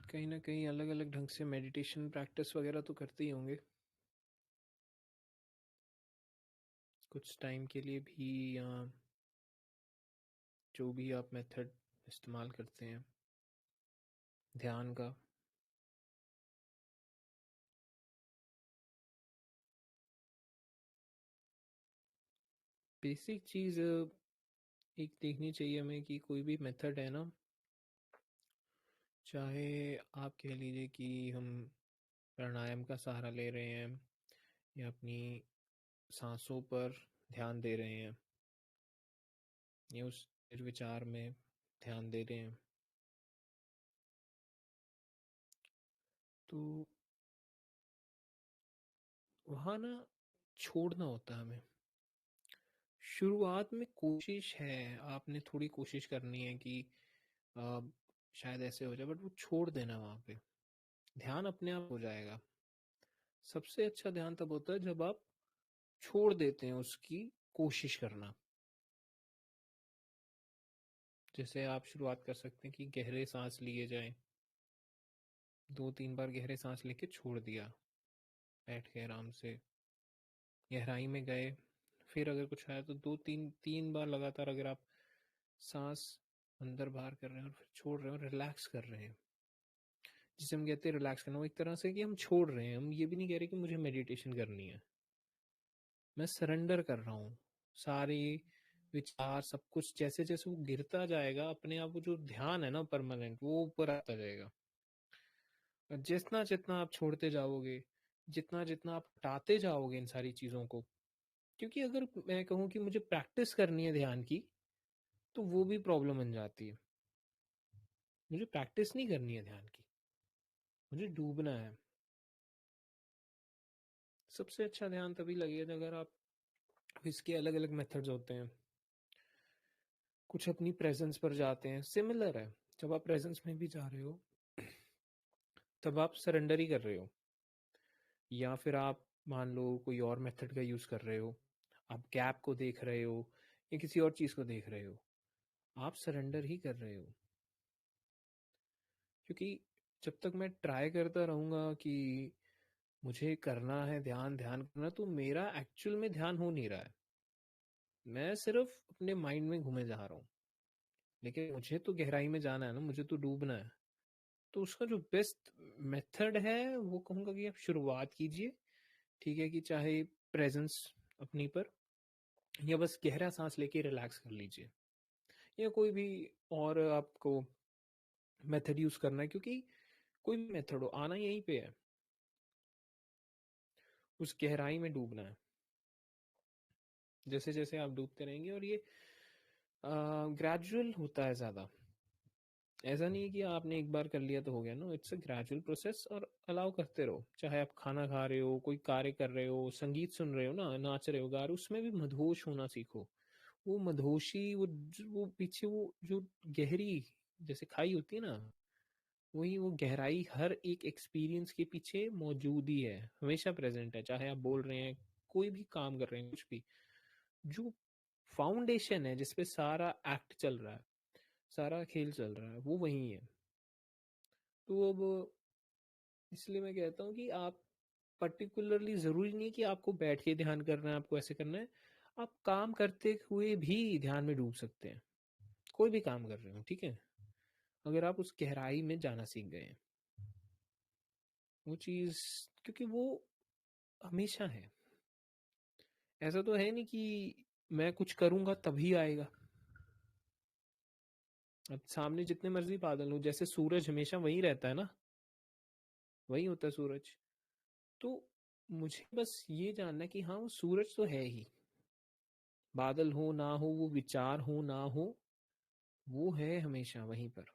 कहीं न कहीं अलग-अलग ढंग से मेडिटेशन प्रैक्टिस वगैरह तो करते ही होंगे। कुछ टाइम के लिए भी या जो भी आप मेथड इस्तेमाल करते हैं ध्यान का। बेसिक चीज़ एक देखनी चाहिए हमें कि कोई भी मेथड है ना, चाहे आप कह लीजिए कि हम प्राणायाम का सहारा ले रहे हैं या अपनी साँसों पर ध्यान दे रहे हैं या उस विचार में ध्यान दे रहे हैं। तो वहाँ ना छोड़ना होता है हमें। शुरुआत में कोशिश है, आपने थोड़ी कोशिश करनी है कि अ, शायद ऐसे हो जाए, बट वो छोड़ देना वहाँ पे। ध्यान अपने आप हो जाएगा। सबसे अच्छा ध्यान तब होता है जब आप छोड़ देते हैं उसकी कोशिश करना। जैसे आप शुरुआत कर सकते हैं कि गहरे साँस लिए जाएँ। 2-3 बार गहरे साँस लेके छोड़ दिया, बैठ के आराम से। गहराई में गए, फिर अगर कुछ आया तो 2-3 बार लगातार अगर आप साँस अंदर बाहर कर रहे हैं और फिर छोड़ रहे हैं और रिलैक्स कर रहे हैं। जिसे हम कहते हैं रिलैक्स करना, वो एक तरह से कि हम छोड़ रहे हैं। हम ये भी नहीं कह रहे कि मुझे मेडिटेशन करनी है। मैं सरेंडर कर रहा हूँ। सारे विचार सब कुछ जैसे-जैसे वो गिरता जाएगा, अपने आप वो जो ध्यान है ना परमानेंट, वो ऊपर आता जाएगा। और जितना-जितना आप छोड़ते जाओगे, जितना-जितना आप हटाते जाओगे इन सारी चीज़ों को, क्योंकि अगर मैं कहूँ कि मुझे प्रैक्टिस करनी है ध्यान की, तो वो भी प्रॉब्लम बन जाती है। मुझे प्रैक्टिस नहीं करनी है ध्यान की, मुझे डूबना है। सबसे अच्छा ध्यान तभी लगेगा अगर आप, इसके अलग-अलग मेथड्स होते हैं। कुछ अपनी प्रेज़ेंस पर जाते हैं, सिमिलर है। जब आप प्रेज़ेंस में भी जा रहे हो, तब आप सरेंडर ही कर रहे हो। या फिर आप मान लो कोई और मेथड का यूज़ कर रहे हो, आप गैप को देख रहे हो या किसी और चीज़ को देख रहे हो, आप सरेंडर ही कर रहे हो। क्योंकि जब तक मैं ट्राई करता रहूँगा कि मुझे करना है ध्यान, ध्यान करना, तो मेरा एक्चुअल में ध्यान हो नहीं रहा है। मैं सिर्फ़ अपने माइंड में घूमे जा रहा हूँ। लेकिन मुझे तो गहराई में जाना है ना, मुझे तो डूबना है। तो उसका जो बेस्ट मेथड है वो कहूँगा कि आप शुरुआत कीजिए, ठीक है? कि चाहे प्रेज़ेंस अपनी पर, या बस गहरा साँस लेके रिलैक्स कर लीजिए, या कोई भी और आपको मेथड यूज़ करना है, क्योंकि कोई भी मेथड हो, आना यहीं पे है, उस गहराई में डूबना है। जैसे-जैसे आप डूबते रहेंगे, और ये ग्रेजुअल होता है ज़्यादा। ऐसा नहीं है कि आपने एक बार कर लिया तो हो गया, no, it's a gradual process, और अलाउ करते रहो। चाहे आप खाना खा रहे हो, कोई कार्य कर रहे हो, संगीत सुन रहे हो ना, नाच रहे हो, गा रहे हो, उसमें भी मदहोश होना सीखो। वो मदहोशी, वो पीछे वो जो गहरी जैसे खाई होती है ना, वही वो गहराई हर एक एक्सपीरियंस के पीछे मौजूद ही है, हमेशा प्रेज़ेंट है। चाहे आप बोल रहे हैं, कोई भी काम कर रहे हैं, कुछ भी। जो फाउंडेशन है जिस पे सारा एक्ट चल रहा है, सारा खेल चल रहा है, वो वही है। तो अब इसलिए मैं कहता हूँ कि आप पर्टिकुलरली ज़रूरी नहीं है कि आपको बैठ के ध्यान करना है, आपको ऐसे करना है। आप काम करते हुए भी ध्यान में डूब सकते हैं। कोई भी काम कर रहे हो, ठीक है? अगर आप उस गहराई में जाना सीख गए हैं। वो चीज़, क्योंकि वो हमेशा है। ऐसा तो है नहीं कि मैं कुछ करूँगा तभी आएगा। अब सामने जितने मर्ज़ी बादल हों, जैसे सूरज हमेशा वहीं रहता है ना, वही होता है सूरज। तो मुझे बस ये जानना है कि हाँ, वो सूरज तो है ही। बादल हो ना हो, वो विचार हो ना हो, वो है हमेशा वहीं पर।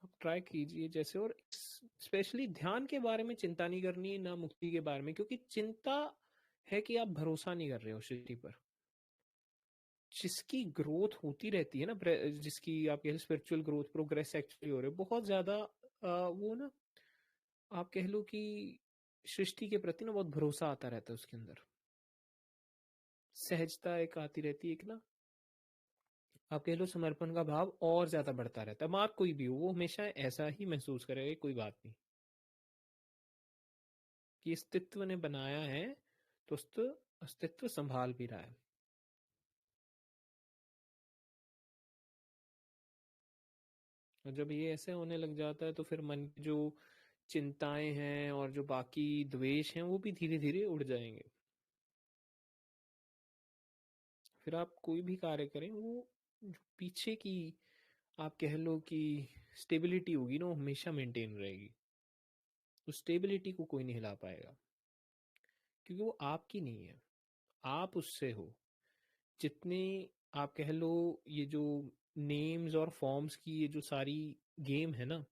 आप ट्राई कीजिए जैसे, और स्पेशली ध्यान के बारे में चिंता नहीं करनी है, ना मुक्ति के बारे में, क्योंकि चिंता है कि आप भरोसा नहीं कर रहे हो सृष्टि पर। जिसकी ग्रोथ होती रहती है ना, जिसकी आप कह लो स्पिरिचुअल ग्रोथ, प्रोग्रेस एक्चुअली हो रहे हो बहुत ज्यादा, वो ना, आप कह लो कि सृष्टि के प्रति ना बहुत भरोसा आता रहता है उसके अंदर। सहजता एक आती रहती है, एक ना आप कह लो समर्पण का भाव और ज़्यादा बढ़ता रहता है। मार्क कोई भी हो, वो हमेशा ऐसा ही महसूस करेगा कि कोई बात नहीं, कि अस्तित्व ने बनाया है, तो अस्तित्व संभाल भी रहा है। और जब ये ऐसे होने लग जाता है तो फिर मन की जो चिंताएं हैं और जो बाकी द्वेष हैं वो भी धीरे धीरे उड़ जाएंगे। फिर आप कोई भी कार्य करें, वो जो पीछे की आप कह लो कि स्टेबिलिटी होगी ना, वो हमेशा मेंटेन रहेगी। उस स्टेबिलिटी को कोई नहीं हिला पाएगा, क्योंकि वो आपकी नहीं है, आप उससे हो। जितने आप कह लो, ये जो नेम्स और फॉर्म्स की ये जो सारी गेम है ना,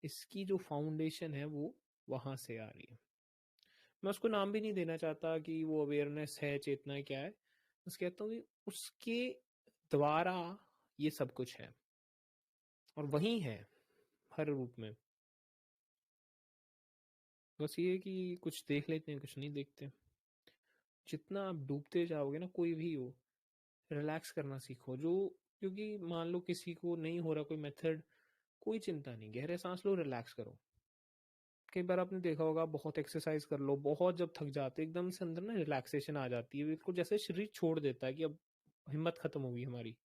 इसकी जो फाउंडेशन है वो वहां से आ रही है। मैं उसको नाम भी नहीं देना चाहता कि वो अवेयरनेस है, चेतना है, क्या है। बस कहता हूँ कि उसके द्वारा ये सब कुछ है, और वही है हर रूप में। बस ये है कि कुछ देख लेते हैं, कुछ नहीं देखते। जितना आप डूबते जाओगे ना, कोई भी हो, रिलैक्स करना सीखो। जो क्योंकि मान लो किसी को नहीं हो रहा कोई मेथड, कोई चिंता नहीं, गहरे सांस लो, रिलैक्स करो। कई बार आपने देखा होगा, बहुत एक्सरसाइज कर लो, बहुत जब थक जाते एकदम से अंदर ना रिलैक्सेशन आ जाती है, बिल्कुल जैसे शरीर छोड़ देता है कि अब हिम्मत खत्म होगी हमारी।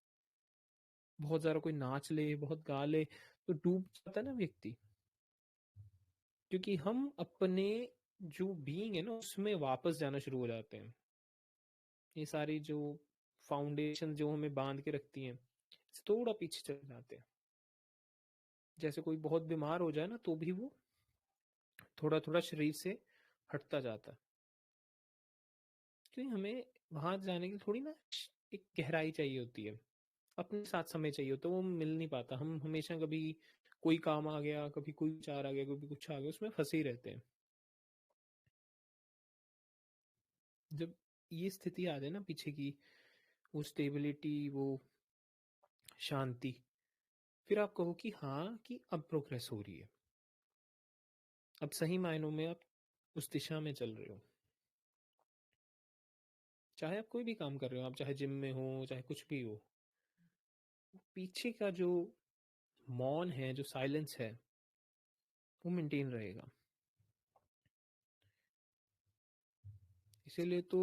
बहुत ज़्यादा कोई नाच ले, बहुत गा ले, तो डूब जाता है ना व्यक्ति। क्योंकि हम अपने जो बीइंग है ना, उसमें वापस जाना शुरू हो जाते हैं। ये सारी जो फाउंडेशन जो हमें बांध के रखती हैं, इससे थोड़ा पीछे चले जाते हैं। जैसे कोई बहुत बीमार हो जाए ना, तो भी वो थोड़ा थोड़ा शरीर से हटता जाता है। क्योंकि हमें वहां जाने के लिए थोड़ी ना एक गहराई चाहिए होती है, अपने साथ समय चाहिए होता है, वो मिल नहीं पाता। हम हमेशा कभी कोई काम आ गया, कभी कोई विचार आ गया, कभी कुछ आ गया, उसमें फंसे ही रहते हैं। जब ये स्थिति आ जाए ना पीछे की, वो स्टेबिलिटी, वो शांति, फिर आप कहो कि हाँ, कि अब प्रोग्रेस हो रही है, अब सही मायनों में आप उस दिशा में चल रहे हो। चाहे आप कोई भी काम कर रहे हो, आप चाहे जिम में हो, चाहे कुछ भी हो, पीछे का जो मौन है, जो साइलेंस है, वो मेंटेन रहेगा। इसीलिए तो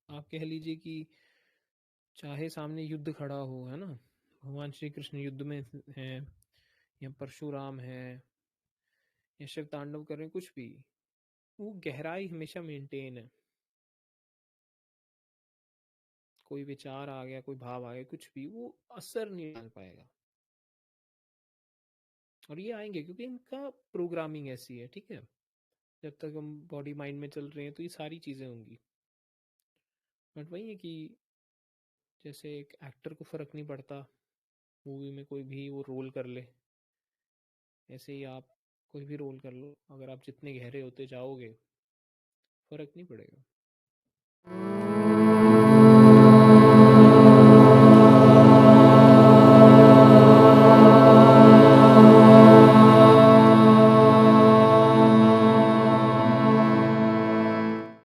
आप कह लीजिए कि चाहे सामने युद्ध खड़ा हो, है ना, भगवान श्री कृष्ण युद्ध में हैं, या परशुराम है, या शिव तांडव कर रहे हैं, कुछ भी, वो गहराई हमेशा मेंटेन है। कोई विचार आ गया, कोई भाव आ गया, कुछ भी, वो असर नहीं डाल पाएगा। और ये आएंगे क्योंकि इनका प्रोग्रामिंग ऐसी है, ठीक है। जब तक हम बॉडी माइंड में चल रहे हैं तो ये सारी चीजें होंगी। बट वही है कि जैसे एक एक्टर को फर्क नहीं पड़ता मूवी में कोई भी वो रोल कर ले, ऐसे ही आप कोई भी रोल कर लो, अगर आप जितने गहरे होते जाओगे, फर्क नहीं पड़ेगा।